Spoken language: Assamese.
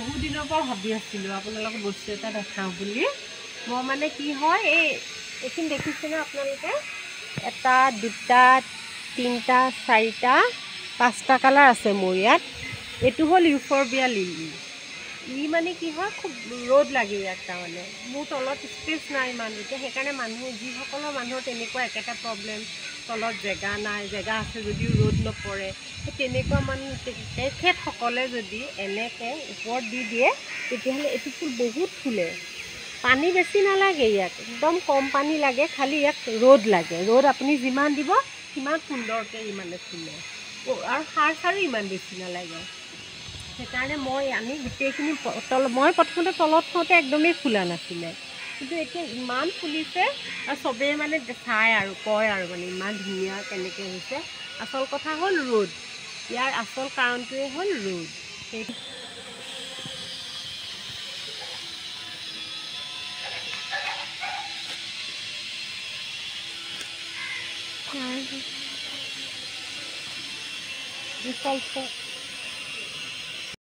বহুদিনৰ পৰা ভাবি আছিলোঁ আপোনালোকক বস্তু এটা দেখাওঁ বুলি। মই মানে কি হয় এইখিনি দেখিছেনে আপোনালোকে? এটা দুটা তিনিটা চাৰিটা পাঁচটা কালাৰ আছে মোৰ ইয়াত। এইটো হ'ল ইউফৰবিয়া লিলি। ই মানে কি হয়, খুব ৰ'দ লাগে ইয়াত। তাৰমানে মোৰ তলত স্পেচ নাই ইমান, এতিয়া সেইকাৰণে যিসকলৰ মানুহৰ তেনেকুৱা একেটা প্ৰব্লেম, তলত জেগা নাই, জেগা আছে যদিও ৰ'দ নপৰে, সেই তেনেকুৱা তেখেতসকলে যদি এনেকৈ ওপৰত দি দিয়ে তেতিয়াহ'লে এইটো ফুল বহুত ফুলে। পানী বেছি নালাগে ইয়াক, একদম কম পানী লাগে, খালি ইয়াক ৰ'দ লাগে। ৰ'দ আপুনি যিমান দিব সিমান সুন্দৰকৈ মানে ফুলে, আৰু সাৰ চাৰো ইমান বেছি নালাগে। সেইকাৰণে আমি গোটেইখিনি মই প্ৰথমতে তলত থওঁতে একদমেই ফুলা নাছিলে, কিন্তু এতিয়া ইমান ফুলিছে আৰু চবেই মানে চায় আৰু কয় আৰু মানে ইমান ধুনীয়া কেনেকৈ হৈছে। আচল কথা হ'ল ৰ'দ, ইয়াৰ আচল কাৰণটোৱে হ'ল ৰ'দ। This also